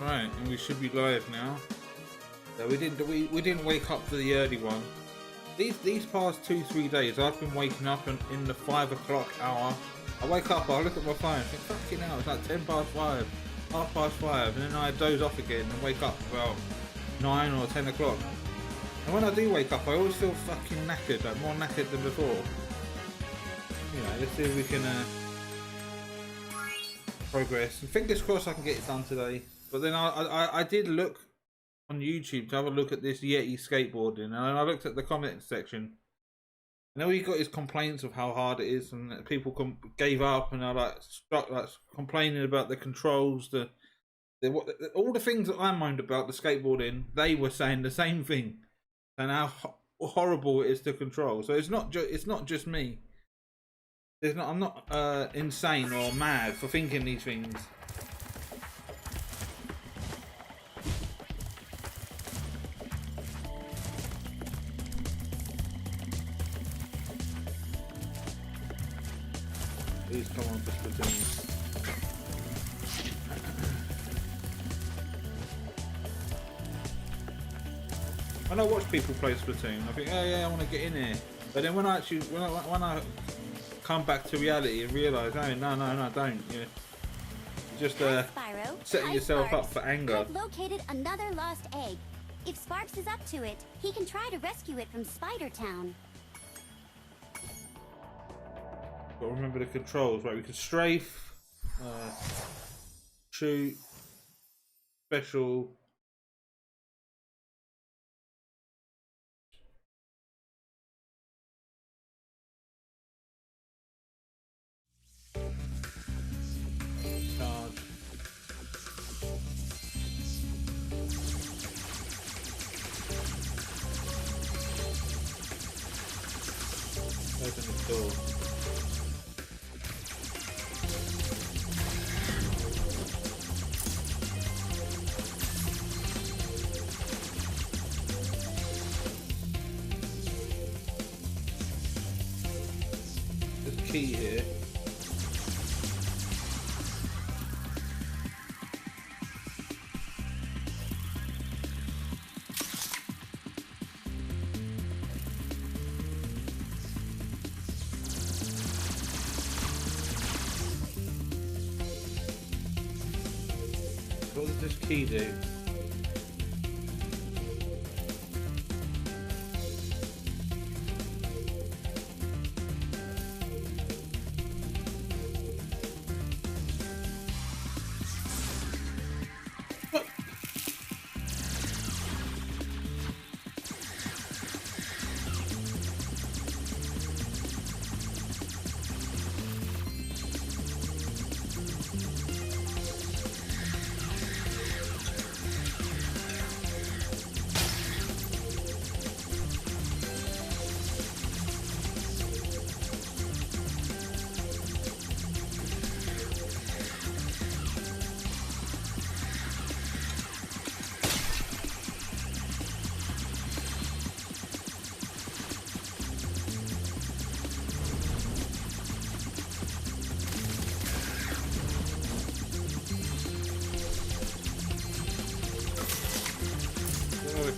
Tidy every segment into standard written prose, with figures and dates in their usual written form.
Right, and we should be live now. So we didn't wake up for the early one. These past 2-3 days, I've been waking up in the 5 o'clock hour. I wake up, I look at my phone, I think, fucking hell, it's like 10 past 5, half past 5, and then I doze off again and wake up about 9 or 10 o'clock. And when I do wake up, I always feel fucking knackered, like more knackered than before. You know, let's see if we can progress. And fingers crossed I can get it done today. But then I did look on YouTube to have a look at this Yeti skateboarding, and I looked at the comment section. And all you got is complaints of how hard it is, and people gave up and are like complaining about the controls, all the things that I moaned about the skateboarding. They were saying the same thing, and how horrible it is to control. So it's not just me. I'm not insane or mad for thinking these things. Please come on for Splatoon. When I watch people play Splatoon, I think, oh yeah, I want to get in here. But then when I come back to reality and realise, oh no, don't. You're just Spyro, setting yourself Sparks. up for anger. I've located another lost egg. If Sparks is up to it, he can try to rescue it from Spider Town. Got to remember the controls, right? We can strafe, shoot, special. Charge. Open the door. Key here. What does this key do?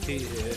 Key here.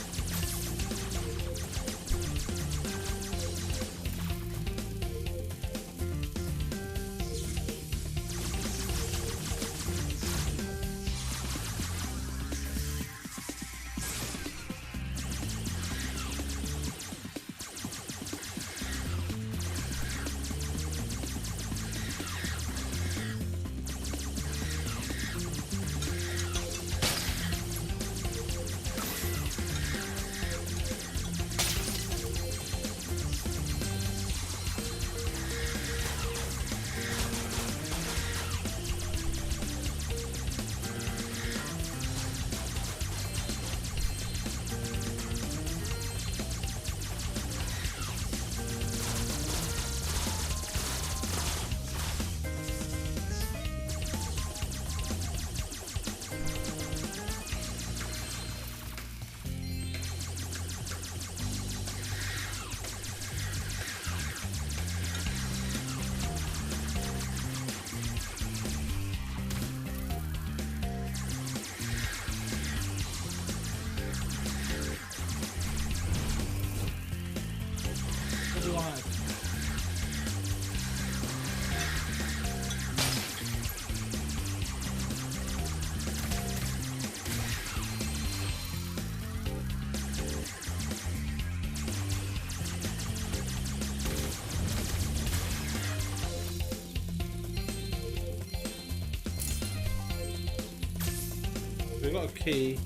we got a key.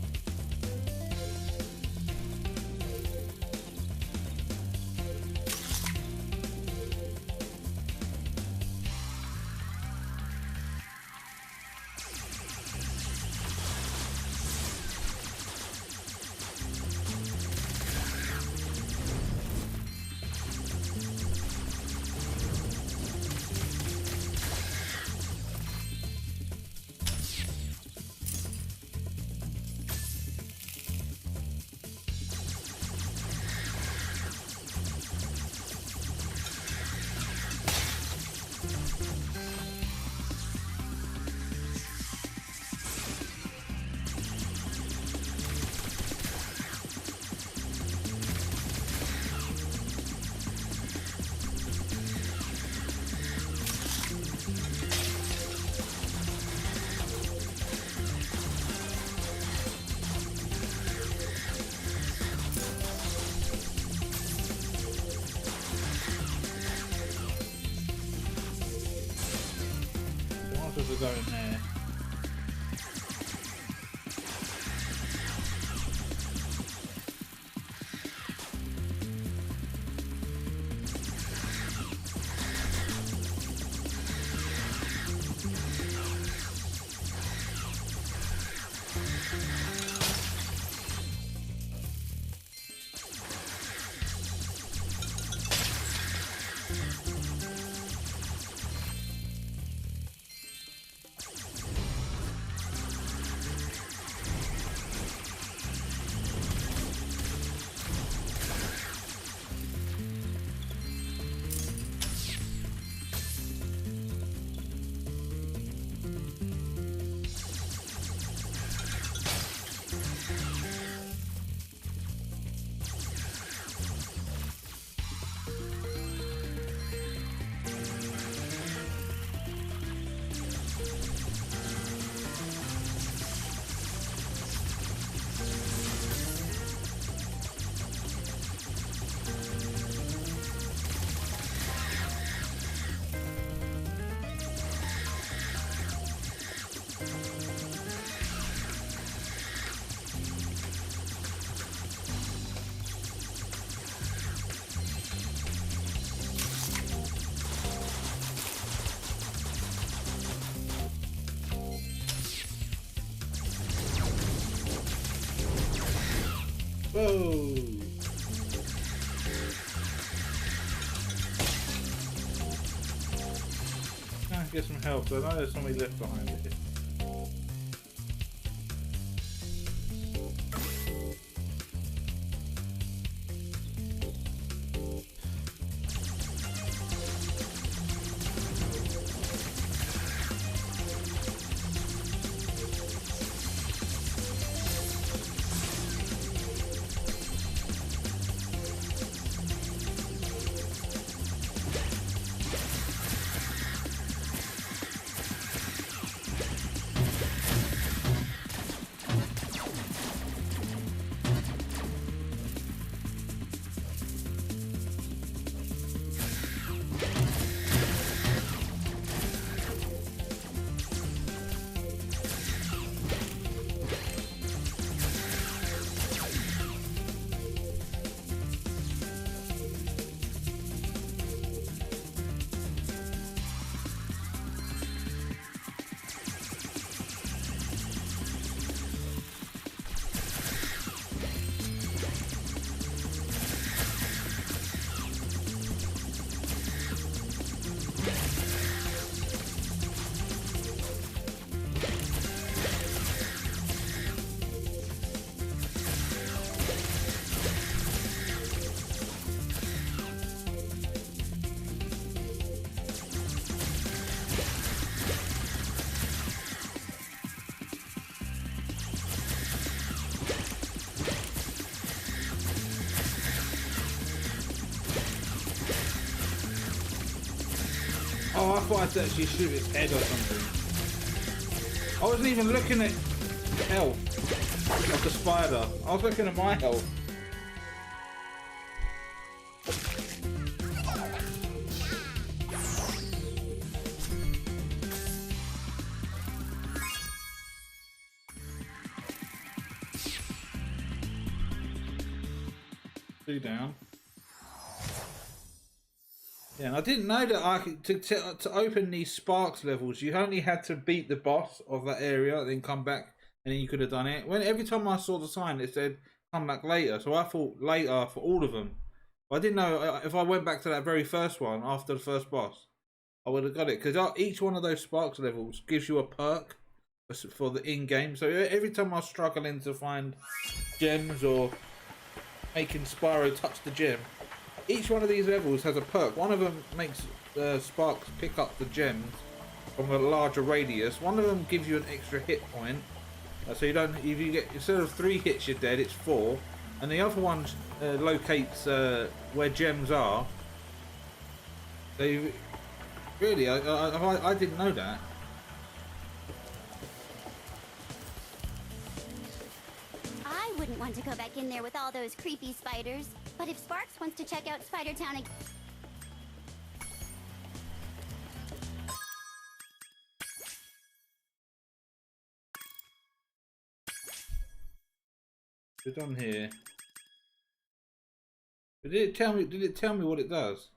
To go in there. Whoa! Ah, get some help. I know there's somebody left behind here. Oh, I thought I'd actually shoot its head or something. I wasn't even looking at health of the spider. I was looking at my health. 2 down. Yeah, and I didn't know that I could, to open these Sparks levels, you only had to beat the boss of that area, then come back, and then you could have done it. When every time I saw the sign, it said come back later, so I thought later for all of them. But I didn't know if I went back to that very first one after the first boss, I would have got it, because each one of those Sparks levels gives you a perk for the in-game. So every time I was struggling to find gems or making Spyro touch the gem, each one of these levels has a perk. One of them makes Sparks pick up the gems from a larger radius. One of them gives you an extra hit point, so you don't. If you get, instead of 3 hits, you're dead. It's 4, and the other one locates where gems are. So really, I didn't know that. I wouldn't want to go back in there with all those creepy spiders. But if Sparks wants to check out Spider Town again... It's on here. But did it tell me? Did it tell me what it does?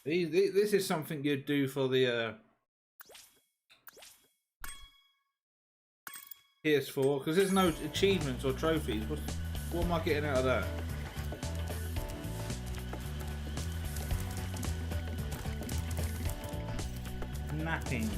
This is something you'd do for the PS4, because there's no achievements or trophies. What am I getting out of that? Napping.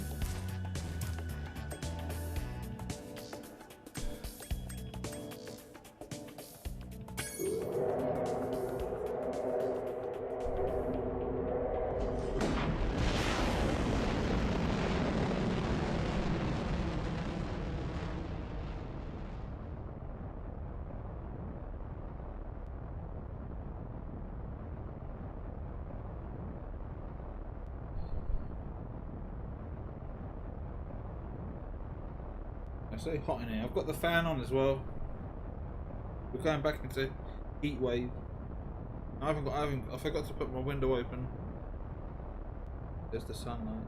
It's so hot in here. I've got the fan on as well. We're going back into heat wave. I forgot to put my window open. There's the sunlight.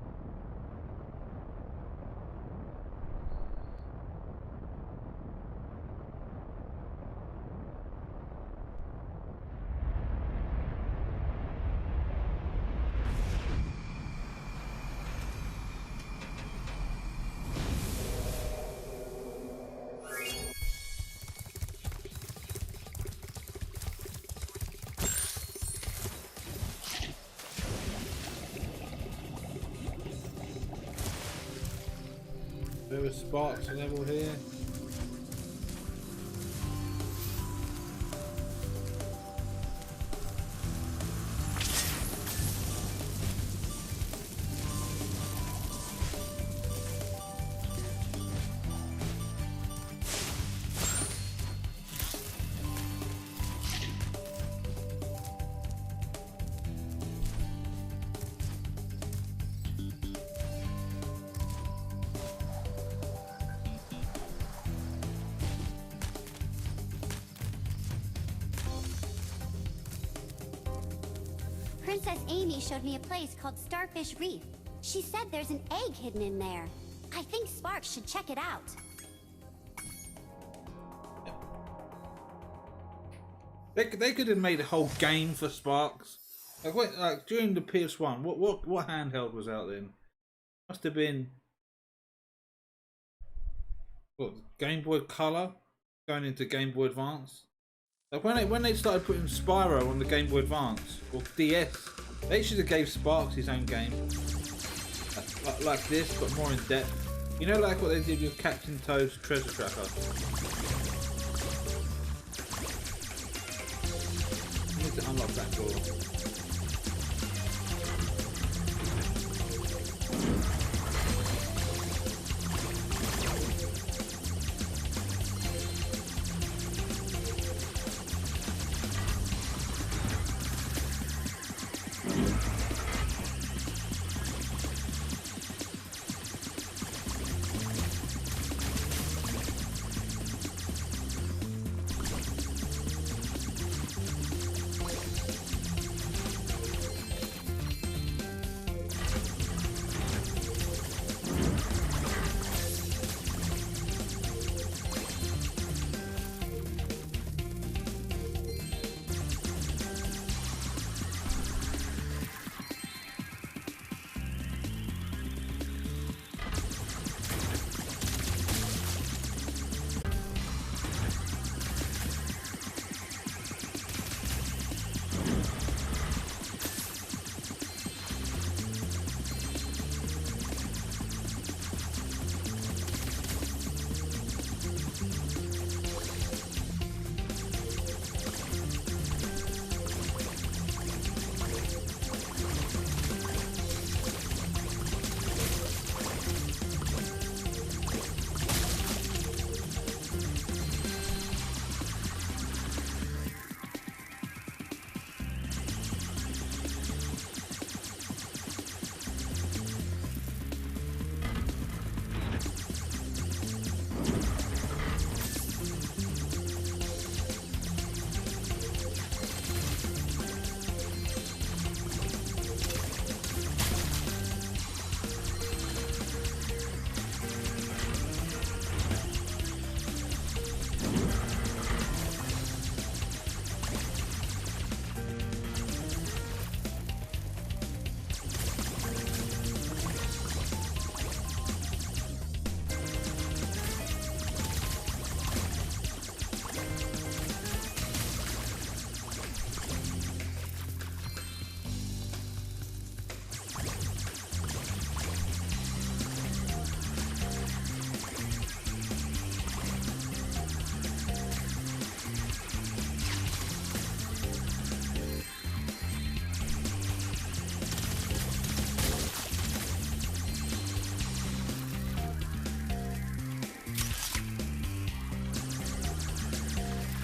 There was Sparks level here. Princess Amy showed me a place called Starfish Reef. She said there's an egg hidden in there. I think Sparks should check it out. They could have made a whole game for Sparks. Like during the PS1, what handheld was out then? Must have been what, Game Boy Color going into Game Boy Advance. Like when they started putting Spyro on the Game Boy Advance or DS, they should have gave Sparks his own game like this, but more in depth. You know, like what they did with Captain Toad's Treasure Tracker. I need to unlock that door.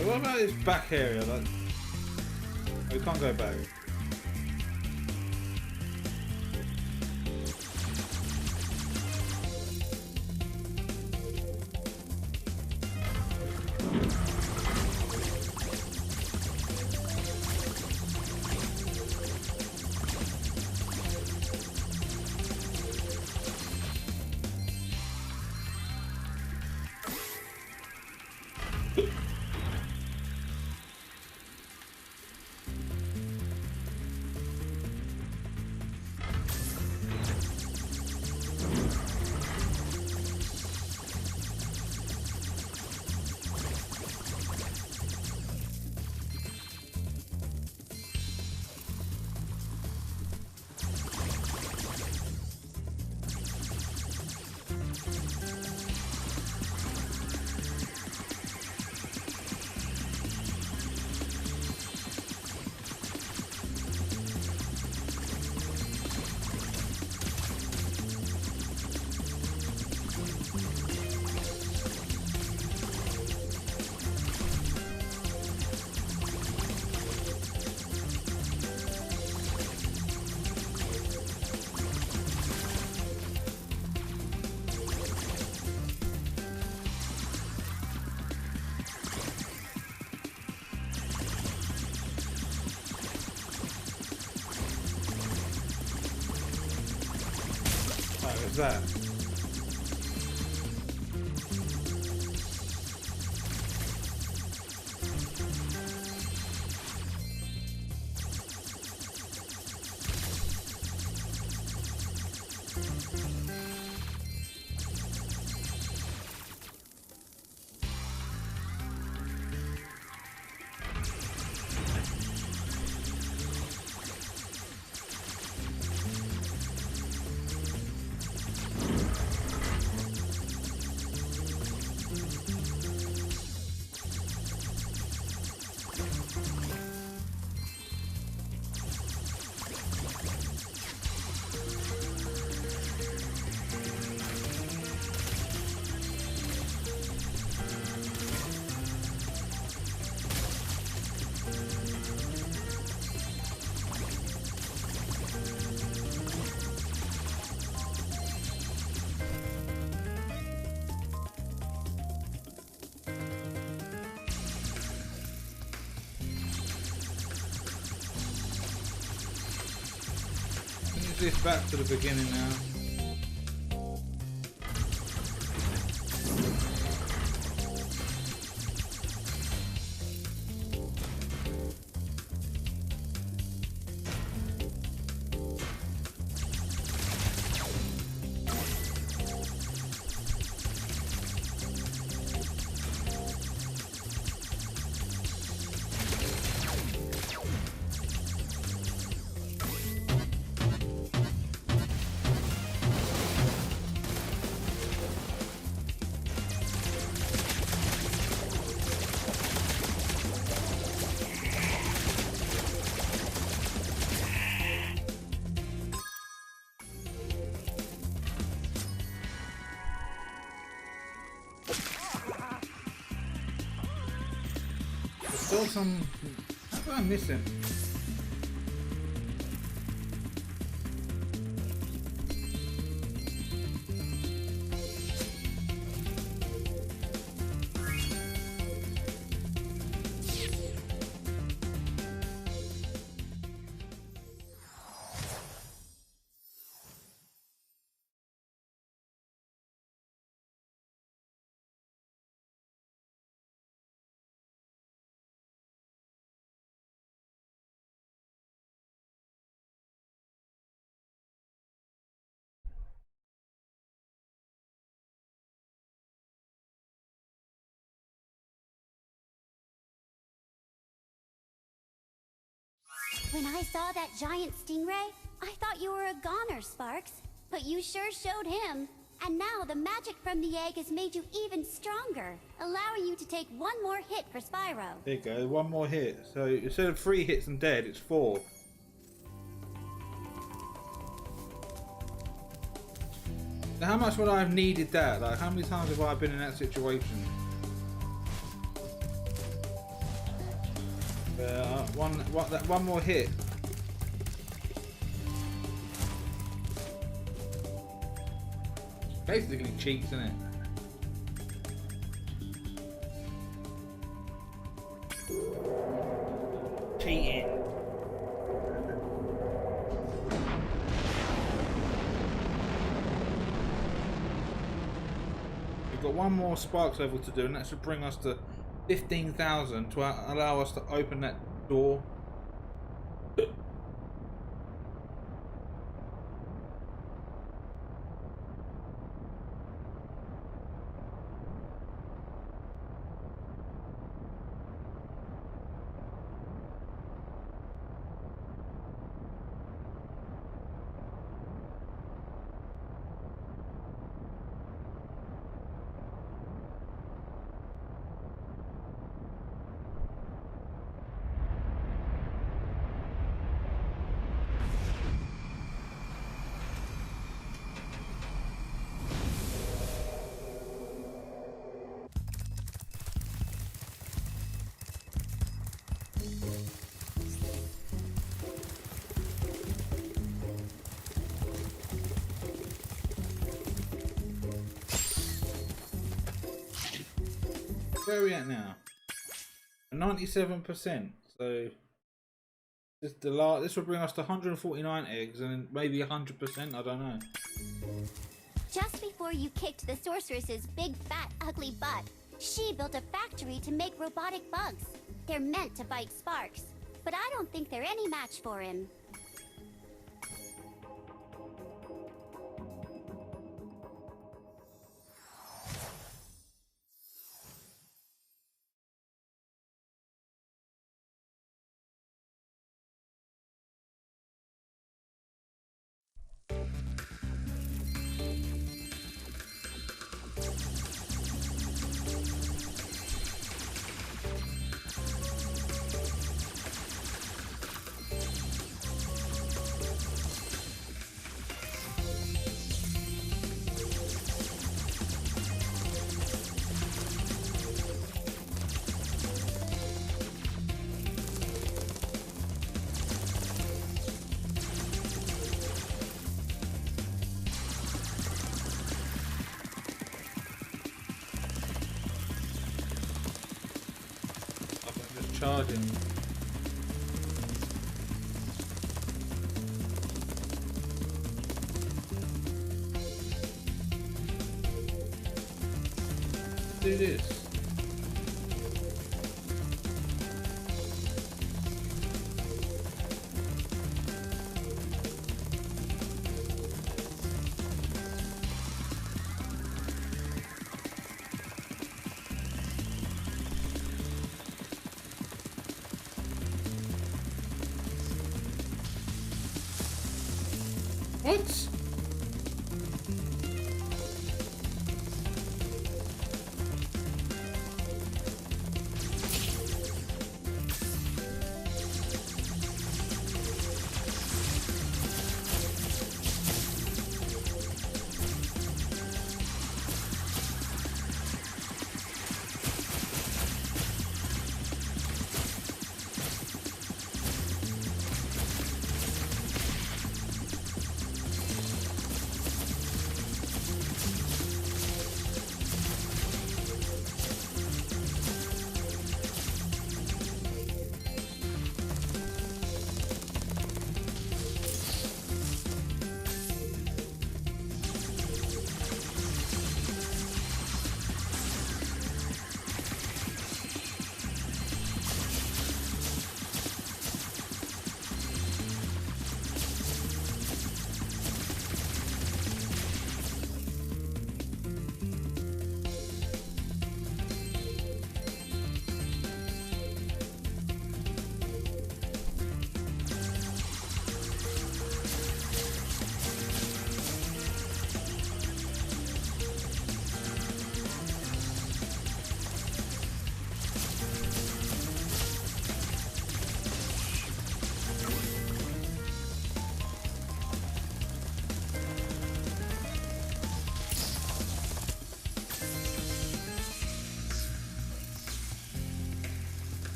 So what about this back area? Like, we can't go back. What's that? This back to the beginning now. Still some. How did I miss him? When I saw that giant stingray, I thought you were a goner, Sparks. But you sure showed him. And now the magic from the egg has made you even stronger, allowing you to take one more hit for Spyro. There you go, one more hit. So instead of 3 hits and dead, it's 4. Now how much would I have needed that? Like how many times have I been in that situation? One more hit. Basically cheats, isn't it? Cheating. We've got one more Sparks level to do, and that should bring us to 15,000 to allow us to open that door. Where are we at now? 97%. So this will bring us to 149 eggs and maybe 100%. I don't know. Just before you kicked the sorceress's big, fat, ugly butt, she built a factory to make robotic bugs. They're meant to fight Sparks, but I don't think they're any match for him. Charging. Do this. What?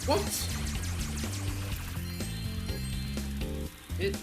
What? It.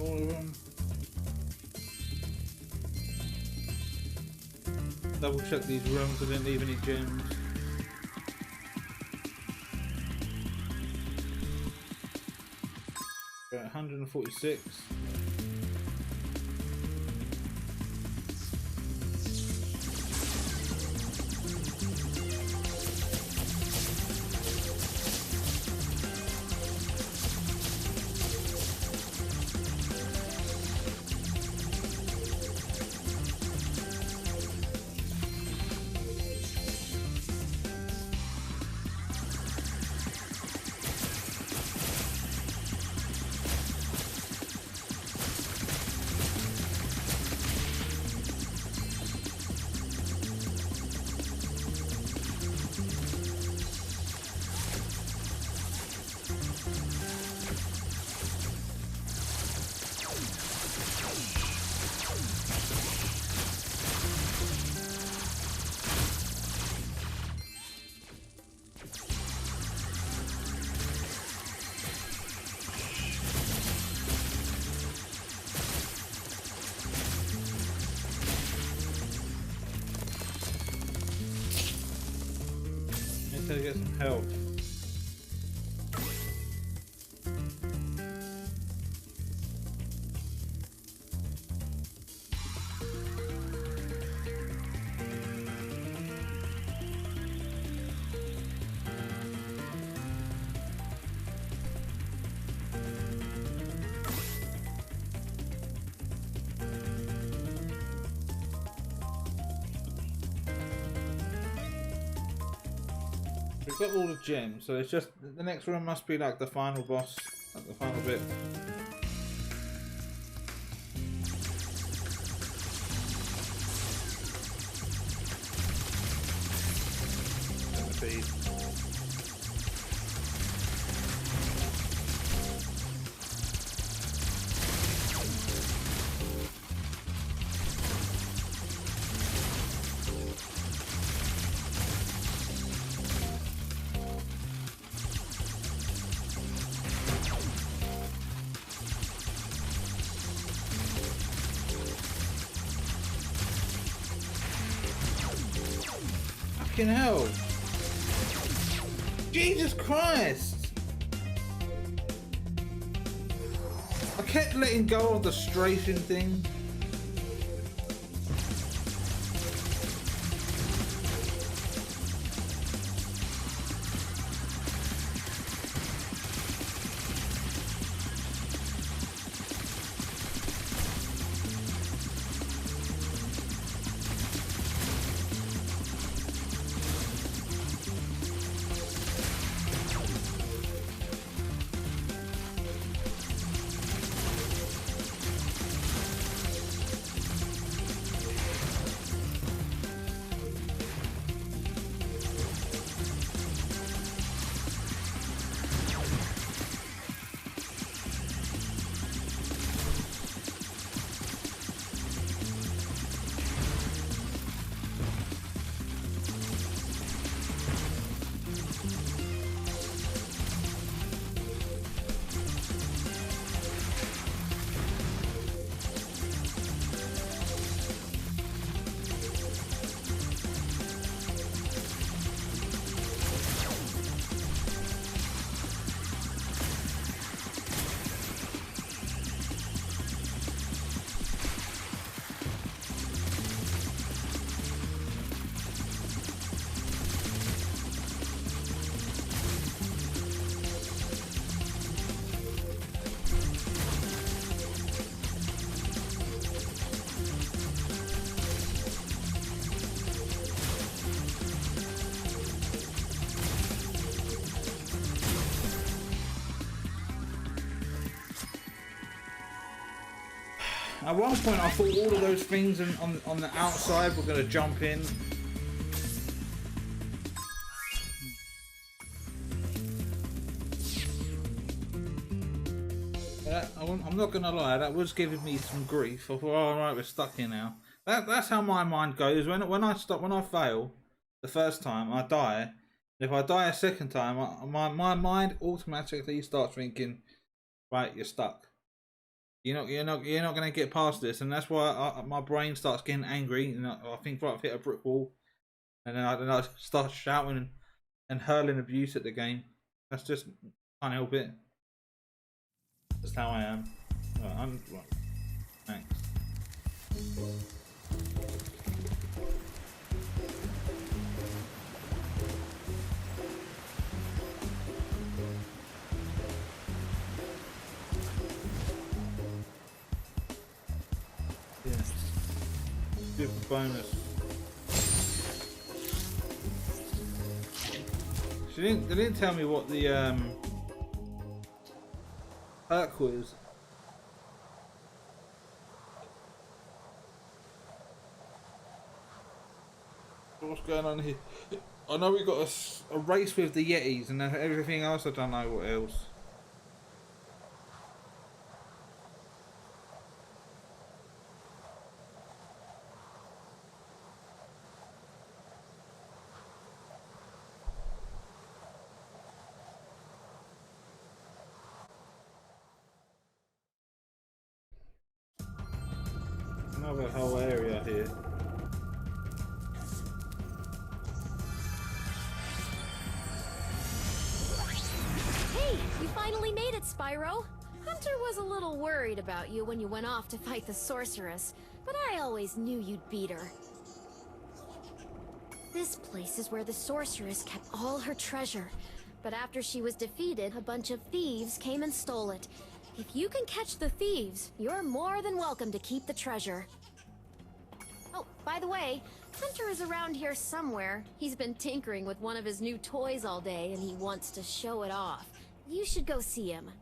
All of them. Double check these rooms. I didn't leave any gems. We're at 146. To get some help. We've got all the gems, so it's just the next room must be like the final boss, like the final bit. And the feed. Fucking hell! Jesus Christ! I kept letting go of the strafing thing. At one point, I thought all of those things on the outside were going to jump in. I'm not going to lie, that was giving me some grief. I thought, oh, alright, we're stuck here now. That's how my mind goes. When I fail the first time, I die. If I die a second time, my mind automatically starts thinking, right, you're stuck. You're not going to get past this, and that's why my brain starts getting angry, and I think, right, I've hit a brick wall, and then I start shouting and hurling abuse at the game. That's just, can't help it. That's how I am. Right, thanks. Super bonus. They didn't tell me what the perk was. What's going on here? I know we got a race with the Yetis and everything else. I don't know what else. Another whole area here. Hey, you finally made it, Spyro. Hunter was a little worried about you when you went off to fight the sorceress, but I always knew you'd beat her. This place is where the sorceress kept all her treasure, but after she was defeated, a bunch of thieves came and stole it. If you can catch the thieves, you're more than welcome to keep the treasure. Oh, by the way, Hunter is around here somewhere. He's been tinkering with one of his new toys all day, and he wants to show it off. You should go see him.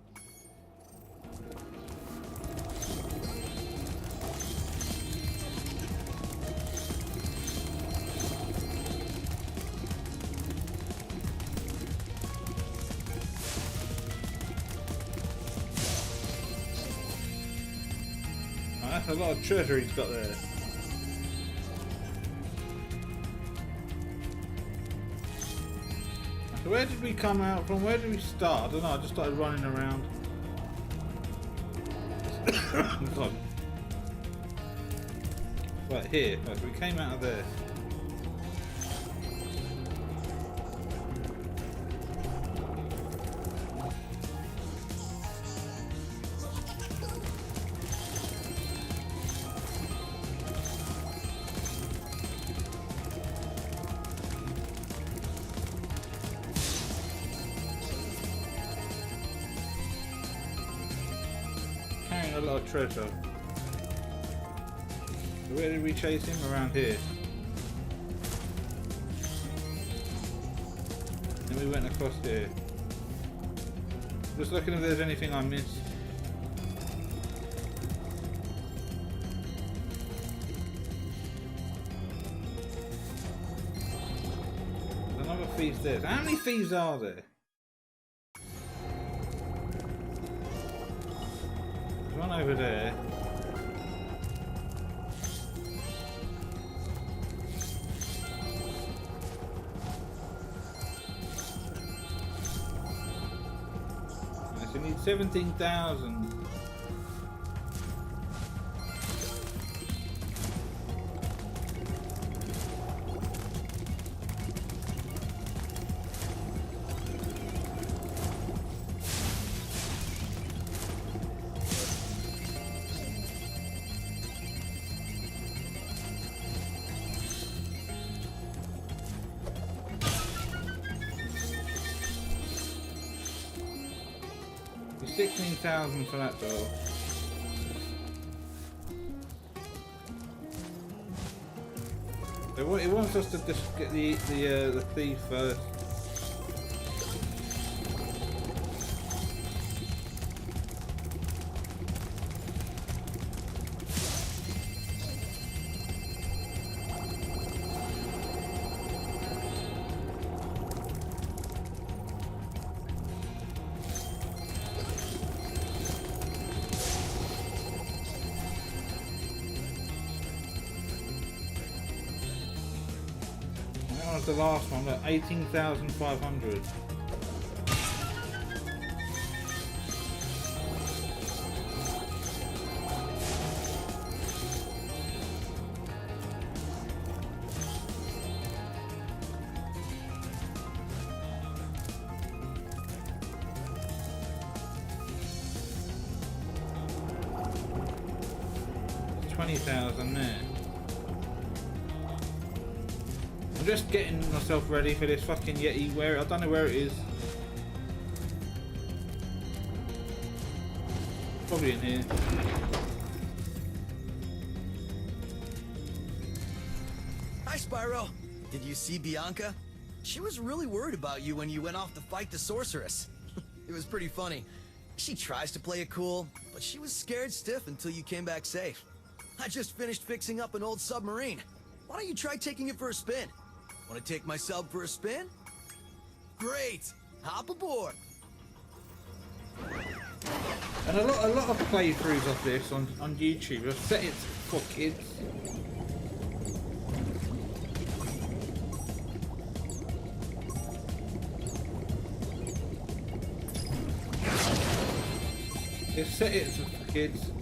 Oh, that's a lot of treasure he's got there. So where did we come out from? Where did we start? I don't know, I just started running around. God. Right, here. Right, so we came out of there. A lot of treasure. So where did we chase him? Around here. Then we went across here. Just looking if there's anything I missed. There's another thief there. So how many thieves are there? One over there. Nice, we need 17,000. It's 16,000 for that door. It wants us to just get the thief first. was the last one? Look, 18,500. There. I'm just getting myself ready for this fucking Yeti. Where I don't know where it is. Probably in here. Hi, Spyro. Did you see Bianca? She was really worried about you when you went off to fight the sorceress. It was pretty funny. She tries to play it cool, but she was scared stiff until you came back safe. I just finished fixing up an old submarine. Why don't you try taking it for a spin? Want to take my sub for a spin? Great! Hop aboard! And a lot of playthroughs of this on YouTube. I've set it for kids. They've set it for kids.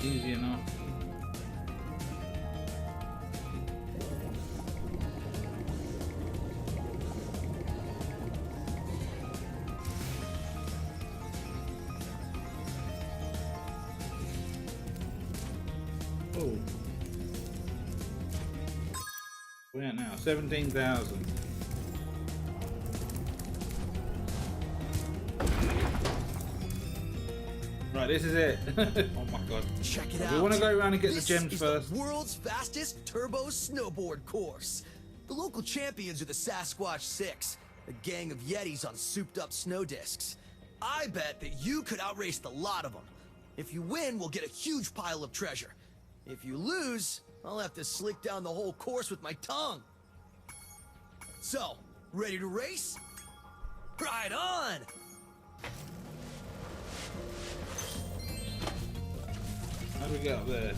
Easy enough. Oh. We're at now 17,000. Right, this is it. Oh my god. Check it out. We want to go around and get the gems This is first. the world's fastest turbo snowboard course. The local champions are the Sasquatch 6, a gang of Yetis on souped-up snow discs. I bet that you could outrace the lot of them. If you win, we'll get a huge pile of treasure. If you lose, I'll have to slick down the whole course with my tongue. So, ready to race? Right on! How do we get up there?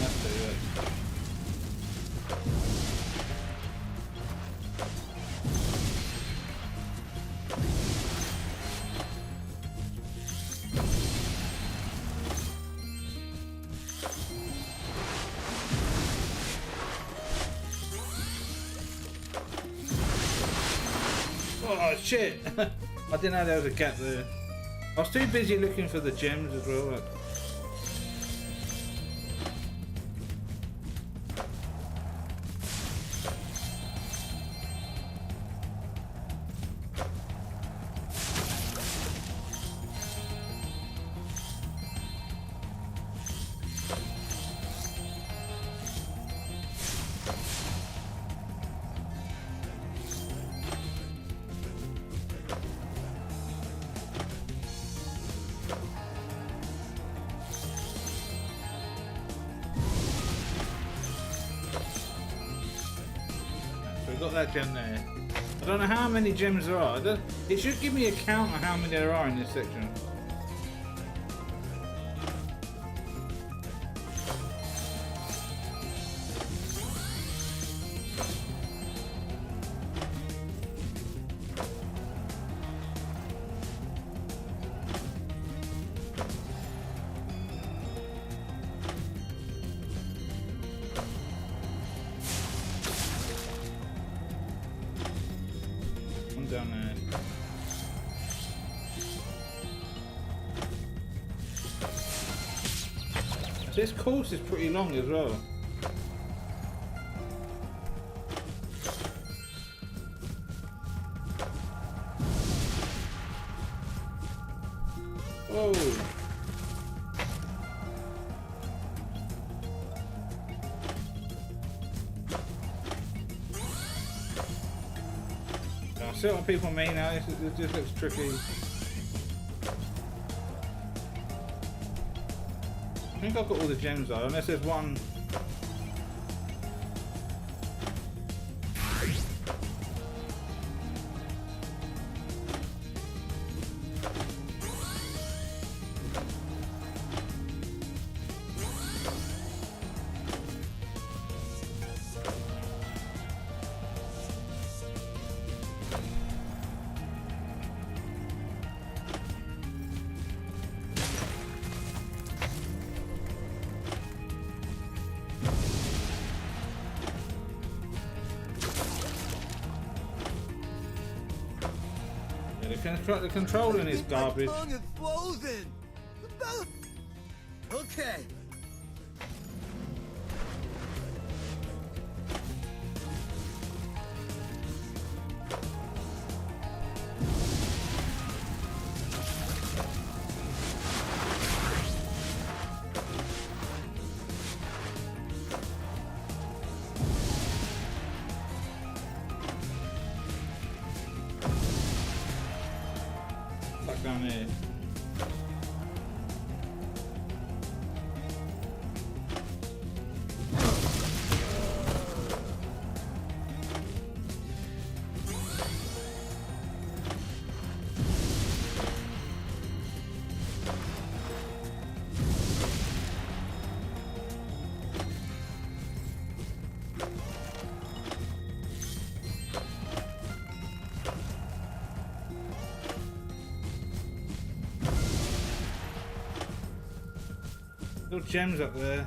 That's it. Oh shit! I didn't know there was a gap there. I was too busy looking for the gems as well. Like. Got that gem there. I don't know how many gems there are. It should give me a count of how many there are in this section. Down there. This course is pretty long as well. Whoa. I see what people mean now. This just looks tricky. I think I've got all the gems though, unless there's one. The controlling is garbage. Okay. Back down here. Little gems up there.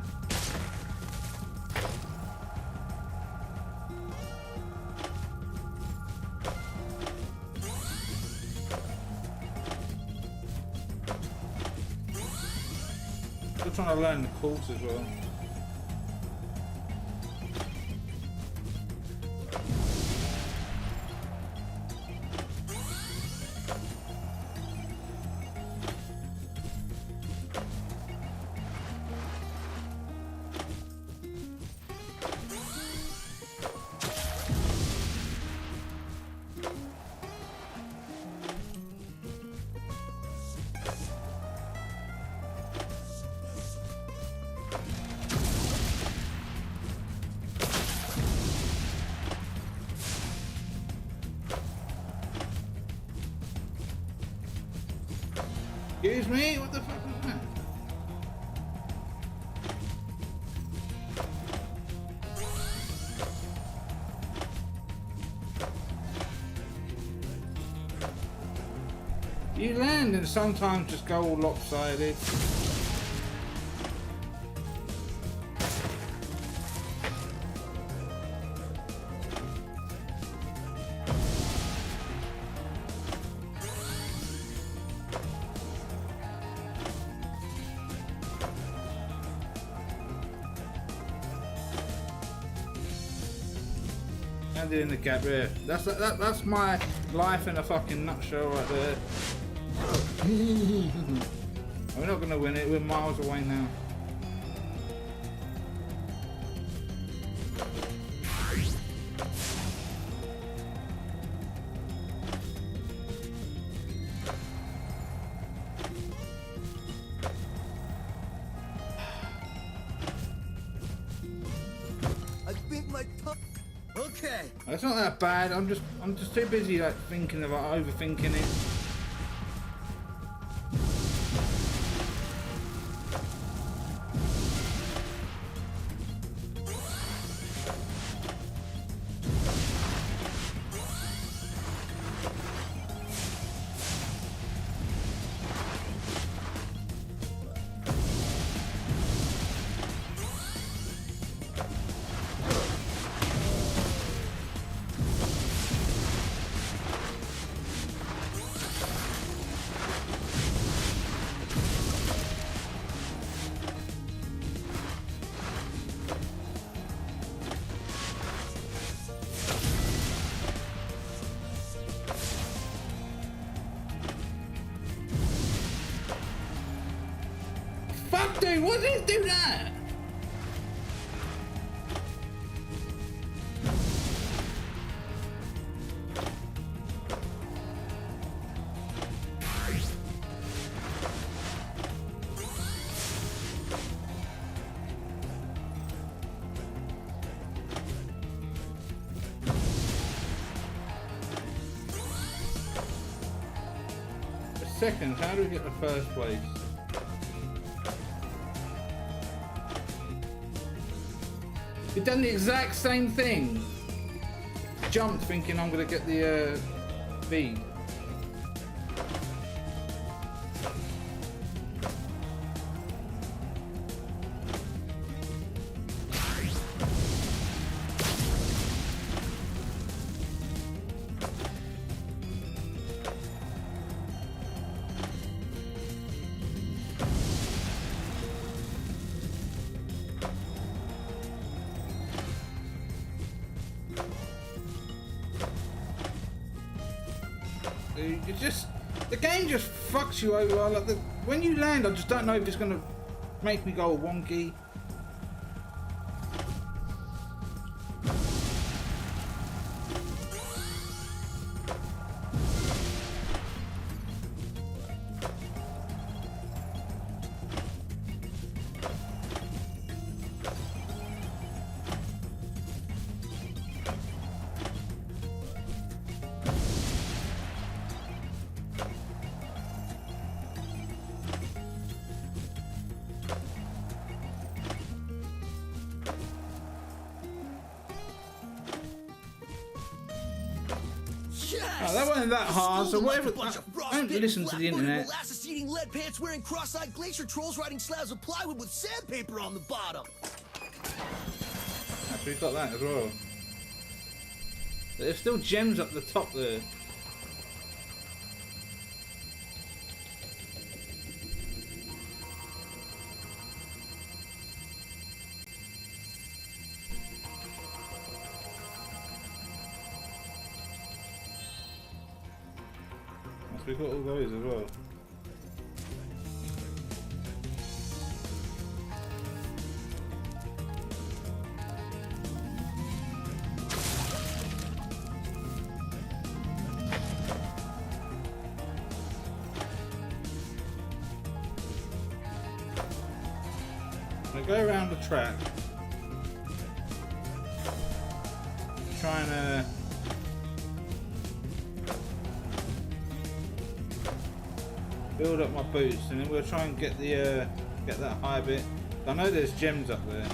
Still trying to learn the course as well. Excuse me? What the fuck was that? You land and sometimes just go all lopsided. In the gap there. That's my life in a fucking nutshell right there. We're not gonna win it. We're miles away now. I think my tongue. Okay. It's not that bad. I'm just too busy like thinking about overthinking it. fuck, dude? Why did it do that? Seconds, how do we get the first place? We've done the exact same thing. Jumped thinking I'm gonna get the feed. The game just fucks you over. Like when you land, I just don't know if it's gonna make me go wonky. Oh, that wasn't that hard, so whatever. Don't listen to the internet. Molasses-eating, lead pants wearing, cross-eyed glacier trolls riding slabs of plywood with sandpaper on the bottom. Actually, we've got that as well. There's still gems up the top there. We've got all those as well. I'm gonna go around the track, trying to build up my boots, and then we'll try and get the get that high bit. I know there's gems up there.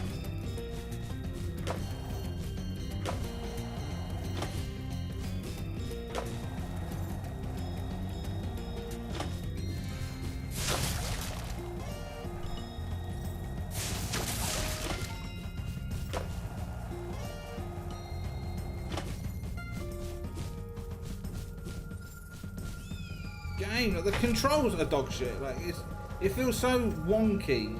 Game, like, the controls are dog shit. Like it feels so wonky.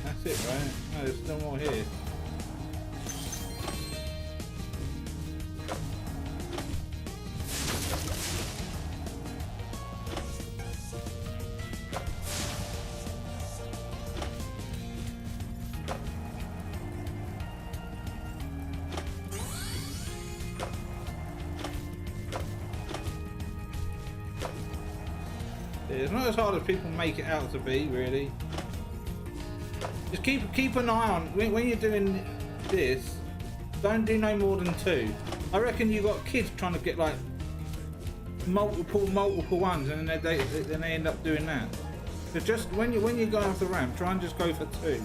That's it, right? No, there's still more here. It's not as hard as people make it out to be, really. Just keep an eye on when you're doing this. Don't do no more than 2. I reckon you got kids trying to get like multiple ones, and then they end up doing that. So just when you go off the ramp, try and just go for 2,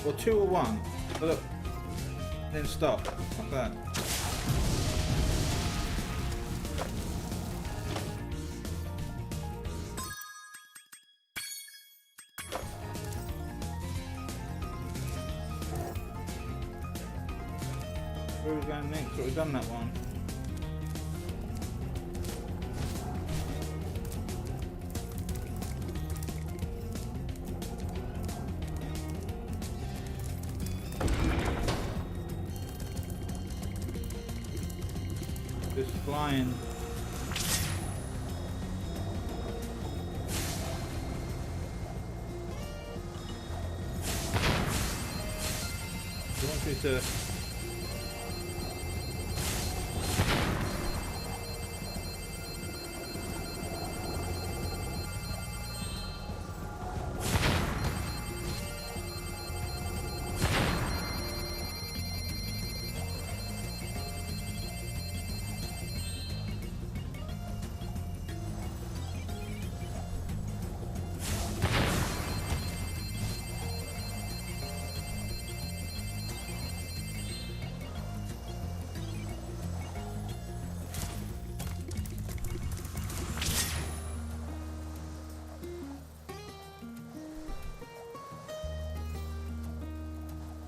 or 2 or 1. Look, then stop like that. Where are we going next? We've done that one. Just flying. He wants me to.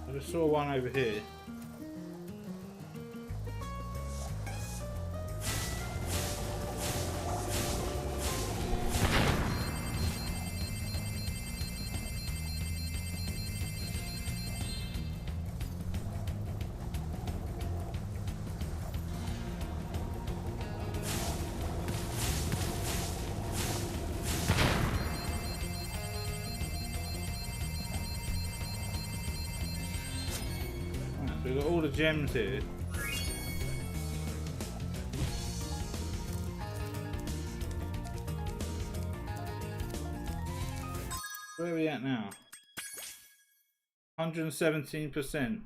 I just saw one over here. We've got all the gems here. Where are we at now? 117%.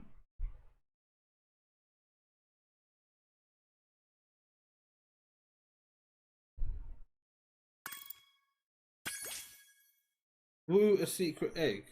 Woo, a secret egg.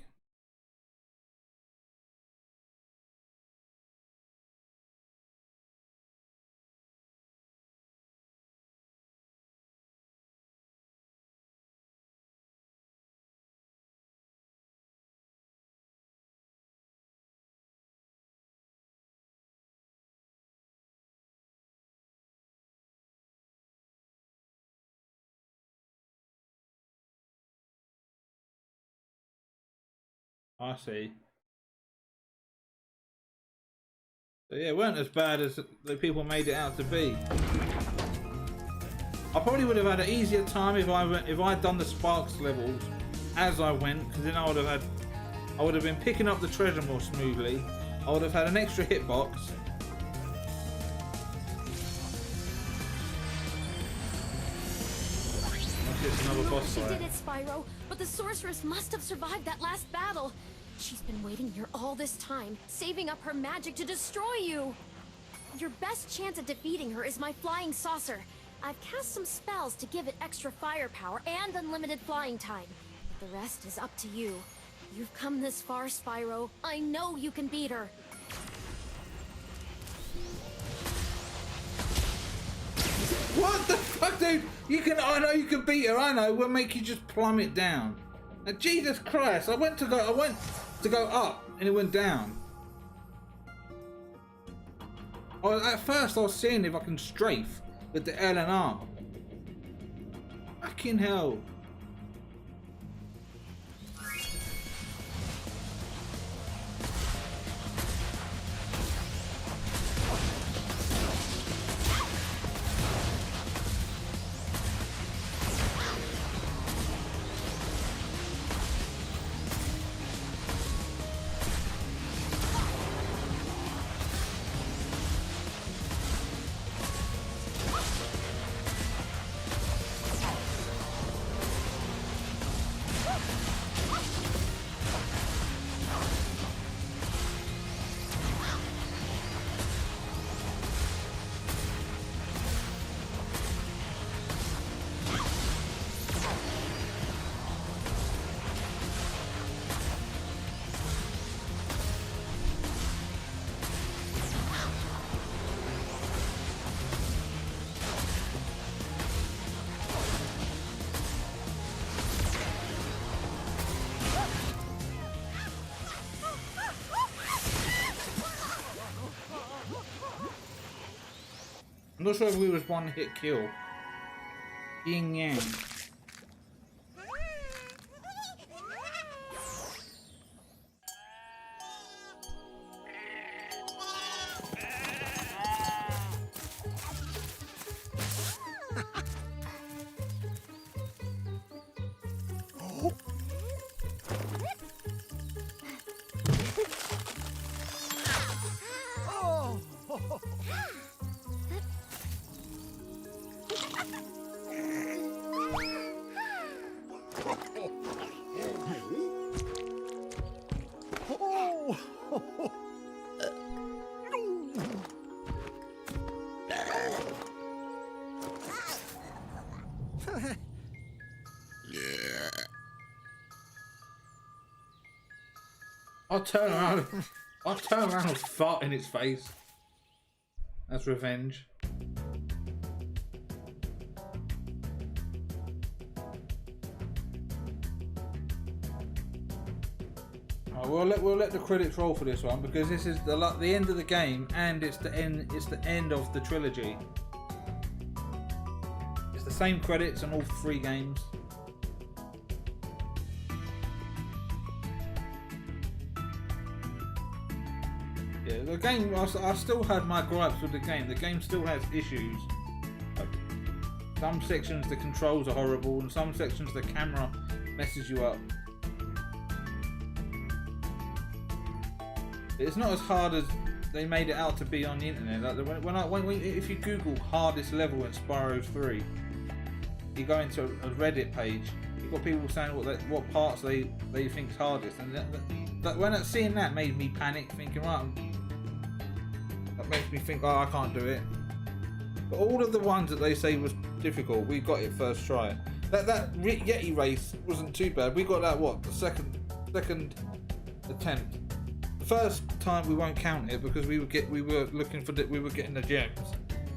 I see. So yeah, it weren't as bad as the people made it out to be. I probably would have had an easier time if I'd done the Sparks levels as I went, because then I would have been picking up the treasure more smoothly. I would have had an extra hitbox. That's another boss She fight. did it, Spyro, but the sorceress must have survived that last battle. She's been waiting here all this time, saving up her magic to destroy you. Your best chance at defeating her is my flying saucer. I've cast some spells to give it extra firepower and unlimited flying time. But the rest is up to you. You've come this far, Spyro. I know you can beat her. What the fuck, dude? I know you can beat her. I know. We'll make you just plummet down. Now, Jesus Christ! I went to go up, and it went down. At first, I was seeing if I can strafe with the L and R. Fucking hell! I'm not sure if we was one hit kill. Yin Yang. I'll turn around and fart in its face. That's revenge. Alright, we'll let the credits roll for this one because this is the end of the game and it's the end of the trilogy. It's the same credits on all 3 games. Yeah, the game, I still had my gripes with the game. The game still has issues. Like, some sections the controls are horrible and some sections the camera messes you up. It's not as hard as they made it out to be on the internet. Like if you Google hardest level in Spyro 3, you go into a Reddit page, you've got people saying what parts they think's hardest, and seeing that made me panic, thinking, right, that makes me think, oh, I can't do it. But all of the ones that they say was difficult, we got it first try. That Yeti race wasn't too bad. We got that the second attempt. The first time we won't count it because we were getting the gems,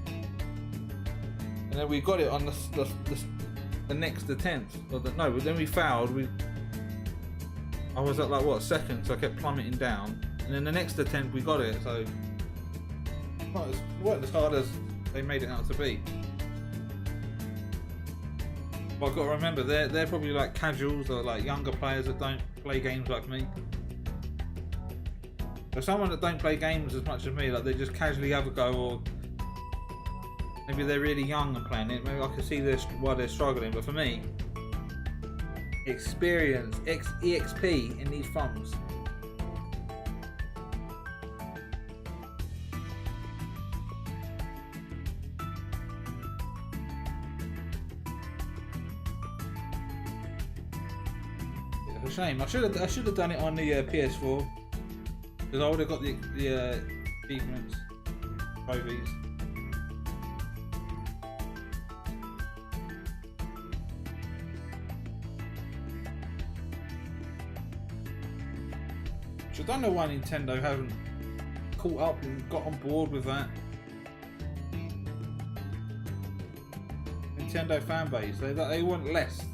and then we got it on the next attempt. But then we failed. I was at second, so I kept plummeting down, and then the next attempt we got it. So it wasn't as hard as they made it out to be. But I've got to remember, they're probably like casuals or like younger players that don't play games like me. For someone that don't play games as much as me, like they just casually have a go, or maybe they're really young and playing it, maybe I can see why they're struggling. But for me, experience, EXP in these thumbs. It's a shame. I should have done it on the PS4. Because I would have got the achievements, trophies. Which I don't know why Nintendo haven't caught up and got on board with that. Nintendo fan base, they want less.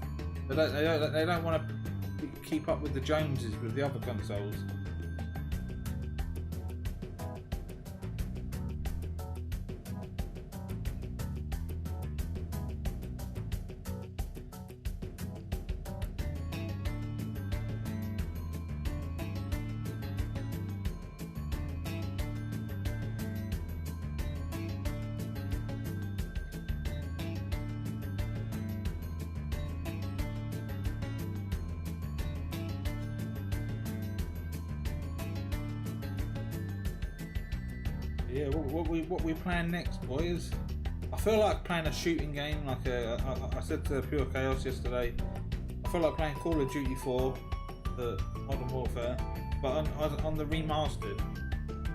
They don't want to keep up with the Joneses with the other consoles. Yeah, what we plan next, boys? I feel like playing a shooting game, like I said to Pure Chaos yesterday. I feel like playing Call of Duty 4, the Modern Warfare, but on the remastered.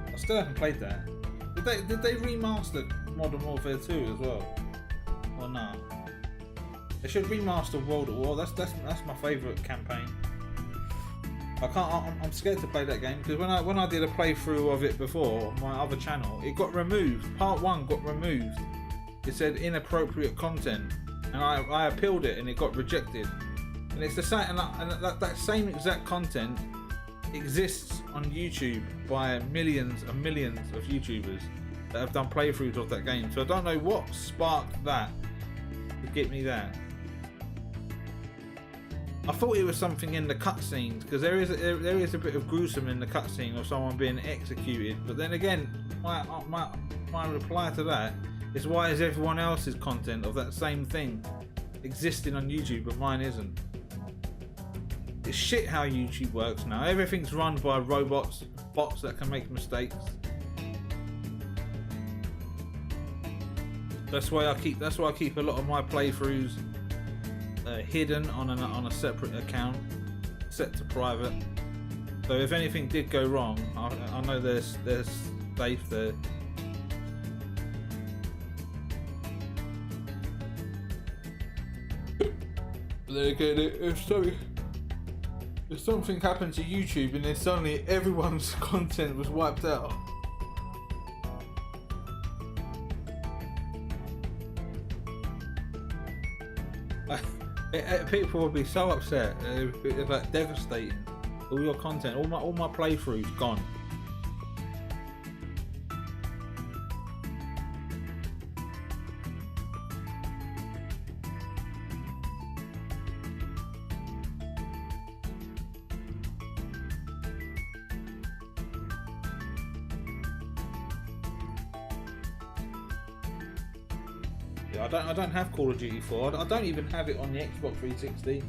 I still haven't played that. Did they remaster Modern Warfare 2 as well? Or no? They should remaster World at War. That's my favourite campaign. I'm scared to play that game because when I did a playthrough of it before on my other channel, it got removed. Part 1 got removed. It said inappropriate content, and I appealed it and it got rejected. And it's the same, and that same exact content exists on YouTube by millions and millions of YouTubers. that have done playthroughs of that game. So I don't know what sparked that to get me that. I thought it was something in the cutscenes, because there is a bit of gruesome in the cutscene of someone being executed. But then again, my reply to that is, why is everyone else's content of that same thing existing on YouTube but mine isn't? It's shit how YouTube works now. Everything's run by robots, bots that can make mistakes. That's why I keep a lot of my playthroughs hidden on a separate account, set to private. So if anything did go wrong, I know there's safe there. But then again, if something happened to YouTube and then suddenly everyone's content was wiped out, people would be so upset. It's like devastating. All your content, all my playthroughs gone. I don't have Call of Duty 4. I don't even have it on the Xbox 360.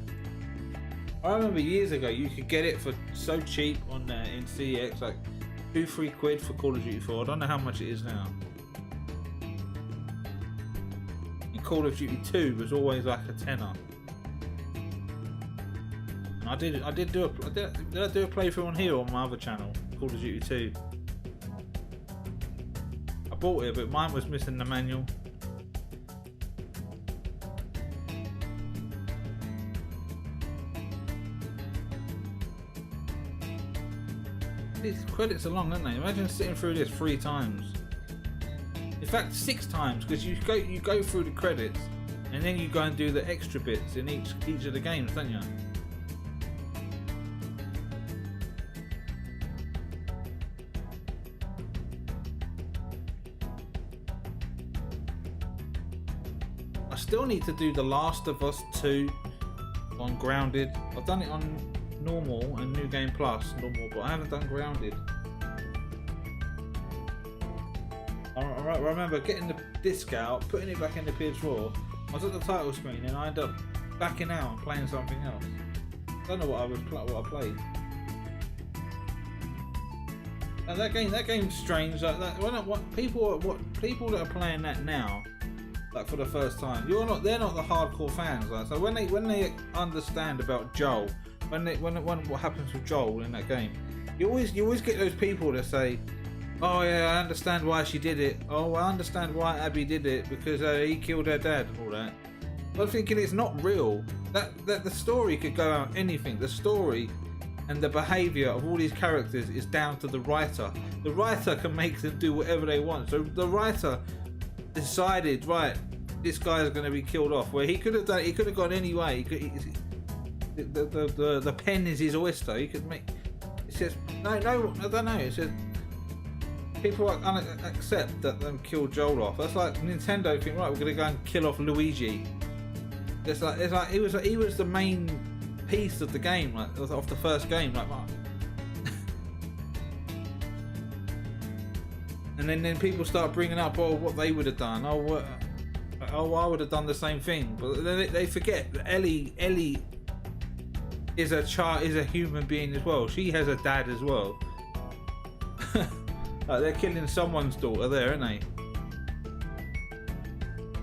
I remember years ago you could get it for so cheap on in CX, like 2-3 quid for Call of Duty 4. I don't know how much it is now. And Call of Duty 2 was always like a tenner. And I did do a playthrough on here on my other channel, Call of Duty 2. I bought it, but mine was missing the manual. These credits are long, aren't they? Imagine sitting through this 3 times. In fact, 6 times, because you go through the credits and then you go and do the extra bits in each of the games, don't you? I still need to do The Last of Us 2 on Grounded. I've done it on normal and New Game Plus normal, but I haven't done Grounded. I remember getting the disc out, putting it back in the PS4. I was at the title screen and I ended up backing out and playing something else. I don't know what I played. And that game's strange. Like that, what people that are playing that now, like for the first time, they're not the hardcore fans. Like, so when they understand about Joel. When what happens with Joel in that game, you always get those people that say, "Oh yeah, I understand why she did it. Oh, I understand why Abby did it because he killed her dad and all that." I'm thinking it's not real. That the story could go out anything. The story and the behaviour of all these characters is down to the writer. The writer can make them do whatever they want. So the writer decided, right, this guy is going to be killed off. Where he could have gone any way. The pen is his oyster. He could make. It says no. I don't know. It says people accept that them kill Joel off. That's like Nintendo think, right, we're gonna go and kill off Luigi. It's like he was the main piece of the game, like of the first game, like. And then people start bringing up, what they would have done. I would have done the same thing. But then they forget that Ellie is a human being as well. She has a dad as well. Like they're killing someone's daughter there, aren't they?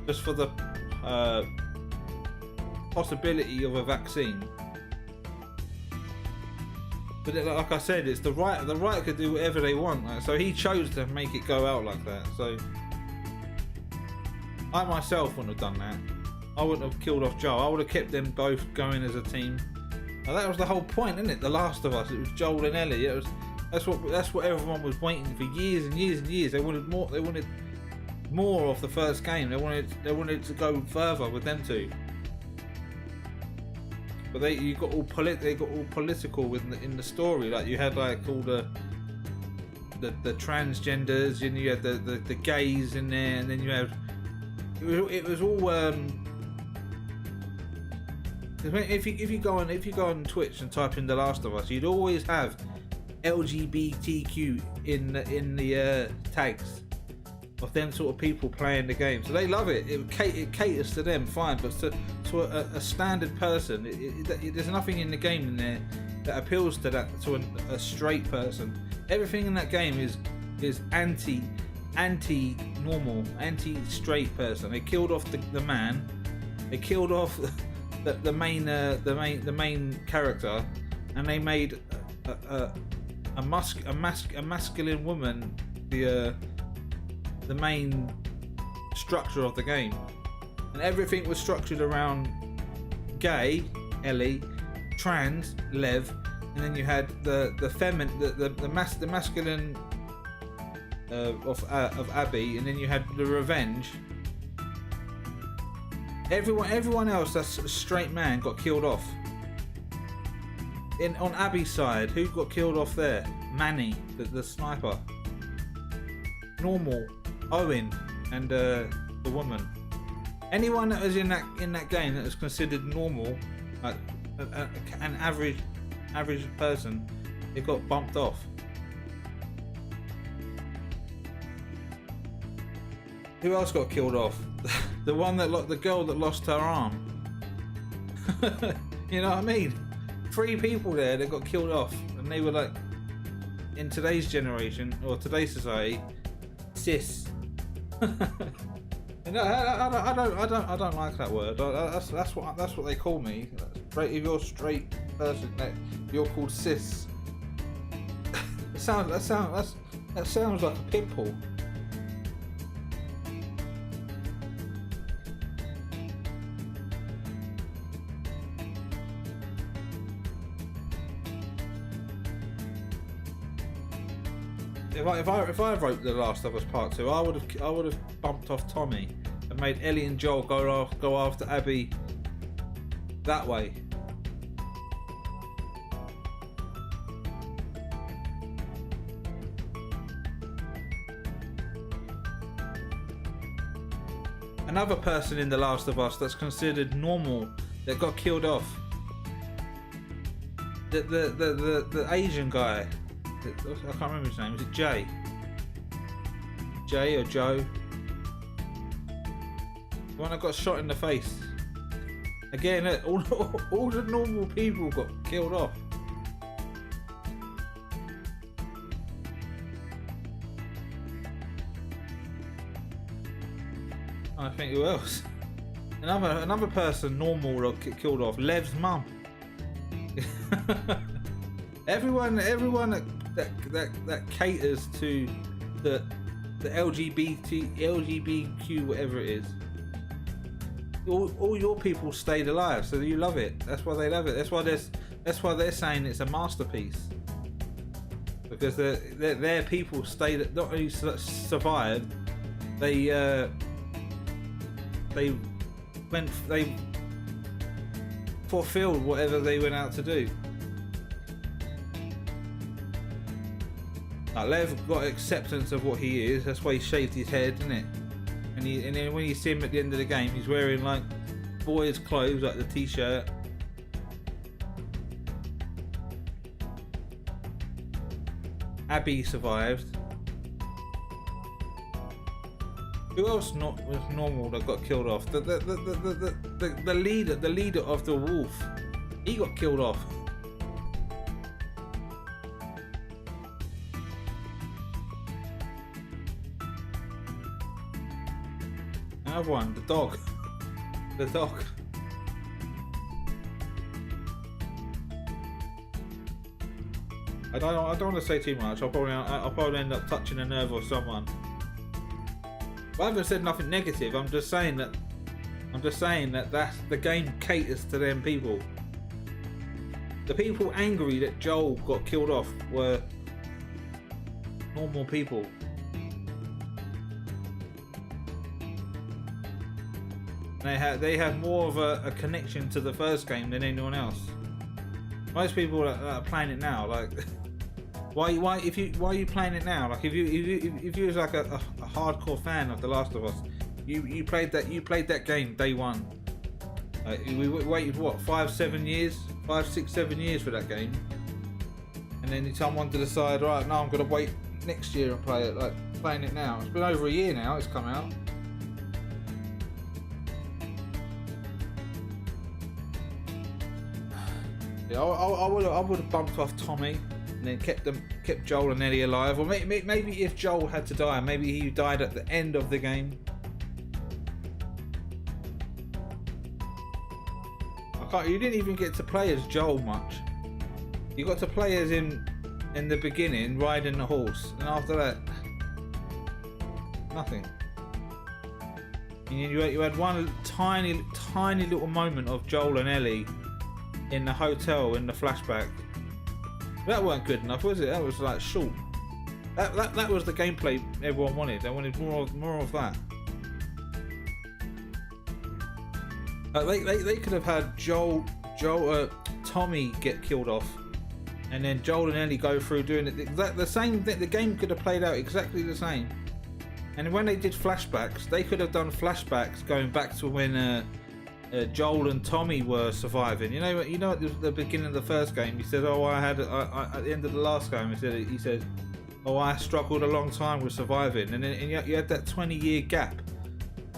Just for the possibility of a vaccine. But like I said, it's the right. The right could do whatever they want. Like, so he chose to make it go out like that. So I myself wouldn't have done that. I wouldn't have killed off Joel. I would have kept them both going as a team. Now that was the whole point, isn't it? The Last of Us. It was Joel and Ellie. That's what everyone was waiting for years and years and years. They wanted more. They wanted more of the first game. They wanted to go further with them two. But they got all political in the story. Like you had like all the the transgenders, and you had the gays in there, and then you had it was all if you go on Twitch and type in The Last of Us, you'd always have LGBTQ in the tags of them sort of people playing the game, so they love it. It caters to them, fine, but to a standard person, there's nothing in the game in there that appeals to a straight person. Everything in that game is anti-normal, anti-straight person. They killed off the man. They killed off the main character, and they made a masculine woman the main structure of the game, and everything was structured around gay, Ellie, trans, Lev, and then you had the masculine of Abby, and then you had the revenge. Everyone else that's a straight man got killed off. On Abby's side, who got killed off there? Manny, the sniper. Normal, Owen, and the woman. Anyone that was in that game that was considered normal, like an average person, it got bumped off. Who else got killed off? The girl that lost her arm. You know what I mean? 3 people there that got killed off, and they were like, in today's generation or today's society, cis. And I don't like that word. That's what they call me. If you're a straight person, you're called cis. That sounds like a pimple. If I wrote The Last of Us Part 2, I would have bumped off Tommy and made Ellie and Joel go after Abby that way. Another person in The Last of Us that's considered normal that got killed off. The Asian guy. I can't remember his name. Is it Jay? Jay or Joe? The one that got shot in the face. Again, all the normal people got killed off. I think who else? Another person normal got killed off. Lev's mum. Everyone that caters to the LGBTQ, whatever it is. All your people stayed alive, so you love it. That's why they love it. That's why they're saying it's a masterpiece. Because their people stayed, not only survived, they fulfilled whatever they went out to do. Like Lev got acceptance of what he is. That's why he shaved his head, isn't it? And then when you see him at the end of the game, he's wearing like boys' clothes, like the t-shirt. Abby survived. Who else was normal that got killed off? The leader of the wolf. He got killed off. Another one, the dog. The dog. I don't want to say too much. I'll probably end up touching a nerve of someone. But I haven't said nothing negative. I'm just saying that the game caters to them people. The people angry that Joel got killed off were normal people. They have more of a connection to the first game than anyone else. Most people that are playing it now, like Why are you playing it now? Like if you was like a hardcore fan of The Last of Us, you played that game day one. We waited what 5, 7 years, 5, 6, 7 years for that game, and then someone to decide, right, no, I'm gonna wait next year and play it. Like playing it now, it's been over a year now. It's come out. Yeah, I would have bumped off Tommy and then kept Joel and Ellie alive. Or maybe if Joel had to die, maybe he died at the end of the game. You didn't even get to play as Joel much. You got to play as him in the beginning, riding the horse, and after that, nothing. And you had one tiny little moment of Joel and Ellie in the hotel in the flashback. That weren't good enough, was it? That was like short. That was the gameplay everyone wanted. They wanted more of that. They could have had Tommy get killed off, and then Joel and Ellie go through doing it the same thing. The game could have played out exactly the same. And when they did flashbacks, they could have done flashbacks going back to when Joel and Tommy were surviving. You know at the beginning of the first game, he said, "Oh, at the end of the last game, he said, oh, I struggled a long time with surviving." And then you had that 20-year gap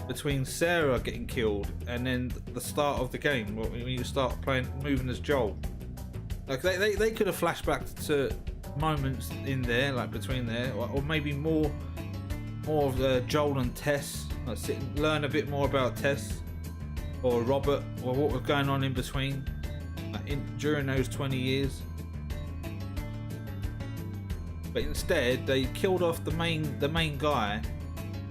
between Sarah getting killed and then the start of the game when you start moving as Joel. Like they could have flashed back to moments in there, like between there, or maybe more of Joel and Tess, like learn a bit more about Tess or Robert, or what was going on in between, like during those 20 years. But instead they killed off the main guy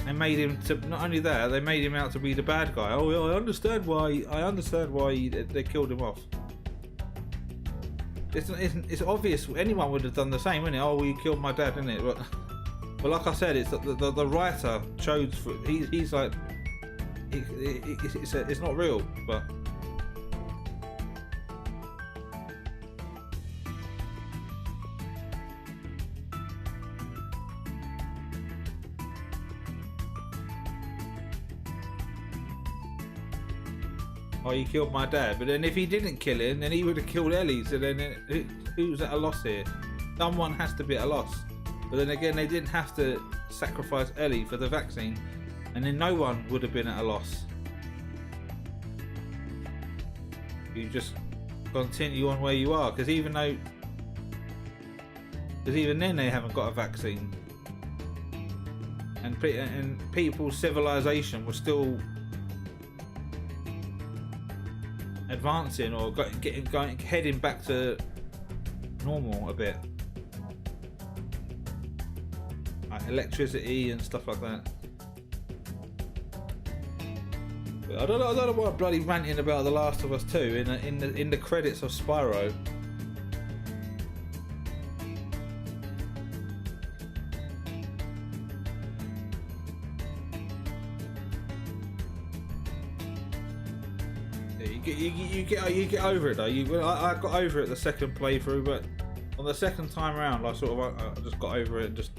and made him to, not only that, they made him out to be the bad guy. Oh yeah, I understand why they killed him off. It's obvious anyone would have done the same, wouldn't it? Oh, well, you killed my dad, isn't it? But like I said, it's the writer chose for, he's like it's not real, but oh, you killed my dad. But then if he didn't kill him, then he would have killed Ellie. So then who's at a loss here? Someone has to be at a loss. But then again, they didn't have to sacrifice Ellie for the vaccine, and then no one would have been at a loss. You just continue on where you are, because even then they haven't got a vaccine, and people's civilization was still advancing or heading back to normal a bit, like electricity and stuff like that. But I don't know why I'm bloody ranting about The Last of Us 2 in the credits of Spyro. You get over it though. I got over it the second playthrough, but on the second time around, I just got over it and just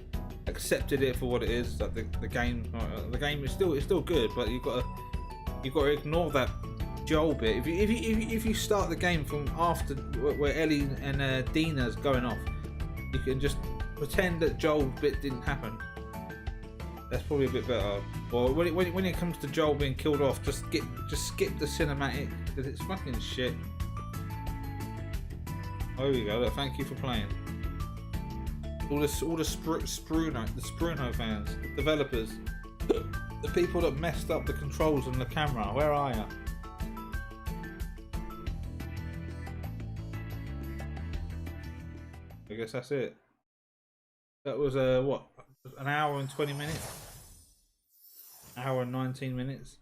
accepted it for what it is. That the game is still good, but you've got to ignore that Joel bit. If you start the game from after where Ellie and Dina's going off, you can just pretend that Joel bit didn't happen. That's probably a bit better. Or when it comes to Joel being killed off, just skip the cinematic, because it's fucking shit. Oh, here we go. Thank you for playing. All the Spruno fans, the developers, the people that messed up the controls and the camera. Where are you? I guess that's it. That was what? An hour and 20 minutes? Hour and 19 minutes?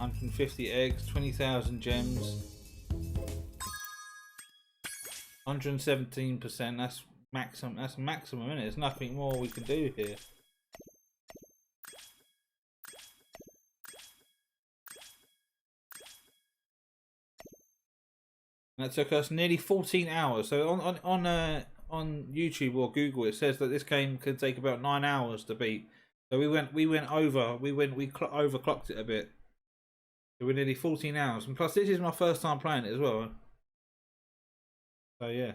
150 eggs, 20,000 gems, 117%. That's maximum. That's maximum, isn't it? There's nothing more we can do here. And that took us nearly 14 hours. So on YouTube or Google, it says that this game could take about 9 hours to beat. So we overclocked it a bit. So we're nearly 14 hours, and plus this is my first time playing it as well. So yeah.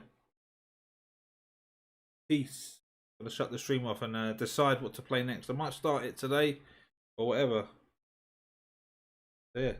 Peace. I'm gonna shut the stream off and decide what to play next. I might start it today or whatever. So, yeah.